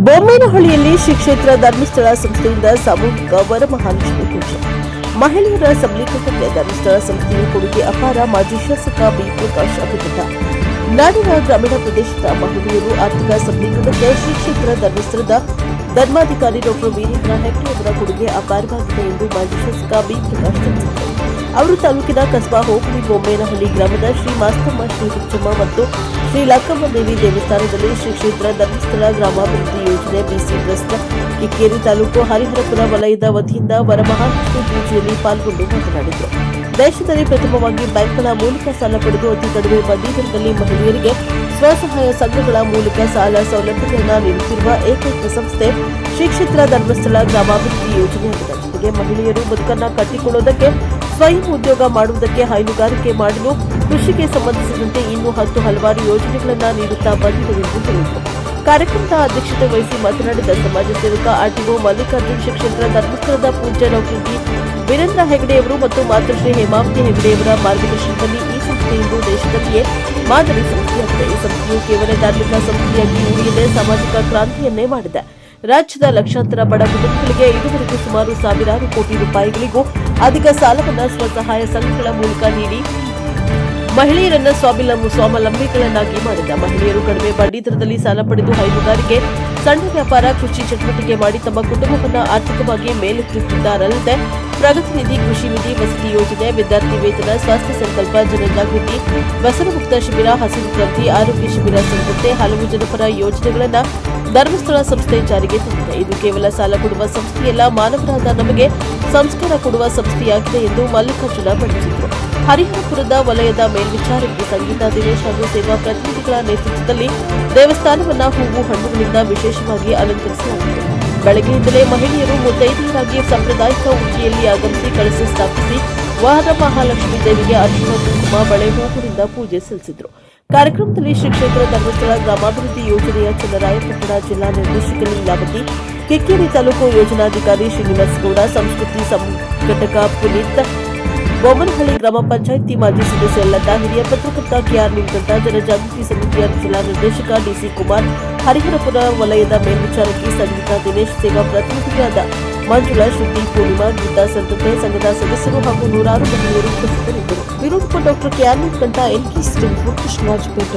ಬೊಮ್ಮೇನಹಳ್ಳಿಯಲ್ಲಿ ಶ್ರೀ ಕ್ಷೇತ್ರ ಧರ್ಮಸ್ಥಳ ಸಂಸ್ಥೆಯಿಂದ ಸಾಮೂಹಿಕ ವರಮಹಾಲಕ್ಷ್ಮಿ ಪೂಜೆ. ಮಹಿಳೆಯರ ಸಬಲೀಕರಣಕ್ಕೆ ಧರ್ಮಸ್ಥಳ ಸಂಸ್ಥೆಯು ಕೊಡುಗೆ ಅಪಾರ. ಮಾಜಿ ಶಾಸಕ ಬಿ ಪ್ರಕಾಶ್ ಅಭಿಮತ. ನಾಡಿನ ಗ್ರಾಮೀಣ ಪ್ರದೇಶದ ಮಹಿಳೆಯರು ಆರ್ಥಿಕ ಸಬಲೀಕರಣಕ್ಕೆ ಶ್ರೀ ಕ್ಷೇತ್ರ ಧರ್ಮಸ್ಥಳದ ಧರ್ಮಾಧಿಕಾರಿ ಡಾ ವೀರೇಂದ್ರ ಹೆಗ್ಡೆ ಅವರ ಕೊಡುಗೆ ಅಪಾರವಾಗಿದೆ ಎಂದು ಮಾಜಿ ಶಾಸಕ ಬಿ ಪ್ರಕಾಶ್ ತಿಳಿಸಿದರು. ಅವರು ತಾಲೂಕಿನ ಕಸ್ಬಾ ಹೋಬಳಿ ಬೊಮ್ಮೇನಹಳ್ಳಿ ಗ್ರಾಮದ ಶ್ರೀ ಮಾಸ್ತಮ್ಮ, ಶ್ರೀ ಹುಚ್ಚಮ್ಮ ಮತ್ತು ಶ್ರೀ ಲಕ್ಕಮ್ಮ ದೇವಿ ದೇವಸ್ಥಾನದಲ್ಲಿ ಶ್ರೀ ಕ್ಷೇತ್ರ ಧರ್ಮಸ್ಥಳ ಗ್ರಾಮಾಭಿವೃದ್ಧಿ ಯೋಜನೆ ಬಿಸಿ ಟ್ರಸ್ಟ್ ಕಿಕ್ಕೇರಿ ತಾಲೂಕು ಹರಿಹರಪುರ ವಲಯದ ವತಿಯಿಂದ ವರಮಹಾಲಕ್ಷ್ಮಿ ಪೂಜೆಯಲ್ಲಿ ಪಾಲ್ಗೊಂಡು ಮಾತನಾಡಿದರು. ದೇಶದಲ್ಲಿ ಪ್ರಥಮವಾಗಿ ಬ್ಯಾಂಕ್ಗಳ ಮೂಲಕ ಸಾಲ ಪಡೆದು ಅತಿ ಕಡಿಮೆ ಬಡ್ಡಿ ದರದಲ್ಲಿ ಮಹಿಳೆಯರಿಗೆ ಸ್ವಸಹಾಯ ಸಂಘಗಳ ಮೂಲಕ ಸಾಲ ಸೌಲಭ್ಯಗಳನ್ನು ನೀಡುತ್ತಿರುವ ಏಕೈಕ ಸಂಸ್ಥೆ ಶ್ರೀ ಕ್ಷೇತ್ರ ಧರ್ಮಸ್ಥಳ ಗ್ರಾಮಾಭಿವೃದ್ಧಿ ಯೋಜನೆಯಾಗಿದೆ. ಜೊತೆಗೆ ಮಹಿಳೆಯರು ಬದುಕನ್ನು ಕಟ್ಟಿಕೊಳ್ಳುವುದಕ್ಕೆ, ಸ್ವಯಂ ಉದ್ಯೋಗ ಮಾಡುವುದಕ್ಕೆ, ಹೈನುಗಾರಿಕೆ ಮಾಡಲು, ಕೃಷಿಗೆ ಸಂಬಂಧಿಸಿದಂತೆ ಇನ್ನೂ ಹಲವಾರು ಯೋಜನೆಗಳನ್ನು ನೀಡುತ್ತಾ ಬಂದಿದೆ ಎಂದು ಹೇಳಿದರು. ಕಾರ್ಯಕ್ರಮದ ಅಧ್ಯಕ್ಷತೆ ವಹಿಸಿ ಮಾತನಾಡಿದ ಸಮಾಜ ಸೇವಕ ಆರ್ಟಿಒ ಮಲ್ಲಿಕಾರ್ಜುನ್, ಶ್ರೀ ಕ್ಷೇತ್ರ ಧರ್ಮಸ್ಥಳದ ಪೂಜ್ಯ ಡಾ ಜಿ ವೀರೇಂದ್ರ ಹೆಗ್ಡೆಯವರು ಮತ್ತು ಮಾತೃಶ್ರೀ ಹೇಮಾವತಿ ಹೆಗ್ಡೆಯವರ ಮಾರ್ಗದರ್ಶನದಲ್ಲಿ ಈ ಸಂಸ್ಥೆ ಇಂದು ದೇಶದಲ್ಲಿಯೇ ಮಾದರಿ ಸಂಸ್ಥೆಯಾಗಿದೆ. ಈ ಸಂಸ್ಥೆಯು ಕೇವಲ ಧಾರ್ಮಿಕ ಸಂಸ್ಥೆಯಾಗಿ ಉಳಿಯದೆ ಸಾಮಾಜಿಕ ಕ್ರಾಂತಿಯನ್ನೇ ಮಾಡಿದೆ. ರಾಜ್ಯದ ಲಕ್ಷಾಂತರ ಬಡ ಕುಟುಂಬಗಳಿಗೆ ಇದುವರೆಗೂ ಸುಮಾರು ಸಾವಿರಾರು ಕೋಟಿ ರೂಪಾಯಿಗಳಿಗೂ ಅಧಿಕ ಸಾಲವನ್ನು ಸ್ವಸಹಾಯ ಸಂಘಗಳ ಮೂಲಕ ನೀಡಿ ಮಹಿಳೆಯರನ್ನ ಸ್ವಾವಲಂಬಿಗಳನ್ನಾಗಿ ಮಾಡಿದ. ಮಹಿಳೆಯರು ಕಡಿಮೆ ಬಡ್ಡಿ ದರದಲ್ಲಿ ಸಾಲ ಪಡೆದು ಹೈನುಗಾರಿಕೆ, ಸಣ್ಣ ವ್ಯಾಪಾರ, ಕೃಷಿ ಚಟುವಟಿಕೆ ಮಾಡಿ ತಮ್ಮ ಕುಟುಂಬವನ್ನು ಆರ್ಥಿಕವಾಗಿ ಮೇಲೆತ್ತುತ್ತಿದ್ದಾರಲ್ಲದೆ ಪ್ರಗತಿ ನಿಧಿ, ಕೃಷಿ ನಿಧಿ, ವಸತಿ ಯೋಜನೆ, ವಿದ್ಯಾರ್ಥಿ ವೇತನ, ಸ್ವಾಸ್ಥ್ಯ ಸಂಕಲ್ಪ, ಜನಜಾಗೃತಿ, ವ್ಯಸನ ಮುಕ್ತ ಶಿಬಿರ, ಹಸಿರು ಕ್ರಾಂತಿ, ಆರೋಗ್ಯ ಶಿಬಿರ ಸೇರಿದಂತೆ ಹಲವು ಜನಪರ ಯೋಜನೆಗಳನ್ನು ಧರ್ಮಸ್ಥಳ ಸಂಸ್ಥೆ ಜಾರಿಗೆ ತಂದಿದೆ. ಇದು ಕೇವಲ ಸಾಲ ಕೊಡುವ ಸಂಸ್ಥೆಯಲ್ಲ, ಮಾನವರಾದ ನಮಗೆ ಸಂಸ್ಕಾರ ಕೊಡುವ ಸಂಸ್ಥೆಯಾಗಿದೆ ಎಂದು ಮಲ್ಲಿಕಾರ್ಜುನ ಬಣ್ಣಿಸಿದರು. ಹರಿಹರಪುರದ ವಲಯದ ಮೇಲ್ವಿಚಾರಕಿ ಸಂಗೀತಾ ದಿನೇಶ್ ಹಾಗೂ ಸೇವಾ ಪ್ರತಿನಿಧಿಗಳ ನೇತೃತ್ವದಲ್ಲಿ ದೇವಸ್ಥಾನವನ್ನು ಹೂವು ಹಣ್ಣುಗಳಿಂದ ವಿಶೇಷವಾಗಿ ಅಲಂಕರಿಸಲಾಗಿದೆ. ಬೆಳಗ್ಗೆಯಿಂದಲೇ ಮಹಿಳೆಯರು ಮುತ್ತೈದೆಯರಾಗಿ ಸಾಂಪ್ರದಾಯಿಕ ಉಡುಗೆಯಲ್ಲಿ ಆಗಮಿಸಿ ಕಳಸ ಸ್ಥಾಪಿಸಿ ವರಮಹಾಲಕ್ಷ್ಮಿ ದೇವಿಗೆ ಅರಿಶಿನ, ಕುಂಕುಮ, ಬಳೆ, ಹೂವುಗಳಿಂದ ಪೂಜೆ ಸಲ್ಲಿಸಿದರು. ಕಾರ್ಯಕ್ರಮದಲ್ಲಿ ಶ್ರೀ ಕ್ಷೇತ್ರ ಧರ್ಮಸ್ಥಳ ಗ್ರಾಮಾಭಿವೃದ್ಧಿ ಯೋಜನೆಯ ಚನ್ನರಾಯಪಟ್ಟಣ ಜಿಲ್ಲಾ ನಿರ್ದೇಶಕ ಲೀಲಾವತಿ, ಕಿಕ್ಕೇರಿ ತಾಲೂಕು ಯೋಜನಾಧಿಕಾರಿ ಶ್ರೀನಿವಾಸಗೌಡ, ಸಂಸ್ಕೃತಿ ಸಂಘಟಕ ಪುನೀತ್, ಬೊಮ್ಮನಹಳ್ಳಿ ಗ್ರಾಮ ಪಂಚಾಯಿತಿ ಮಾಜಿ ಸದಸ್ಯ ಲತಾ, ಹಿರಿಯ ಪತ್ರಕರ್ತ ಕೆಆರ್ ನೀಲಕಂಠ, ಜನಜಾಗೃತಿ ಸಮಿತಿಯ ಜಿಲ್ಲಾ ನಿರ್ದೇಶಕ ಡಿಸಿ ಕುಮಾರ್, ಹರಿಹರಪುರ ವಲಯದ ಮೇಲ್ವಿಚಾರಕಿ ಸಂಗೀತಾ ದಿನೇಶ್, ಸೇವಾ ಪ್ರತಿನಿಧಿಗಳಾದ ಮಂಜುಳಾ, ಶ್ರುತಿ, ಪೂರ್ಣಿಮಾ, ಗೀತಾ, ಸಂತತೆ ಸಂಘದ ಸದಸ್ಯರು ಹಾಗೂ ನೂರಾರು ಮಹಿಳೆಯರು ಉಪಸ್ಥಿತರಿದ್ದರು. ವಿರೋಧ ಡಾ ಕೆಆರ್ ನೀಲಕಂಠ, ಎಲ್ಕೆ ಕೃಷ್ಣರಾಜಪೇಟೆ.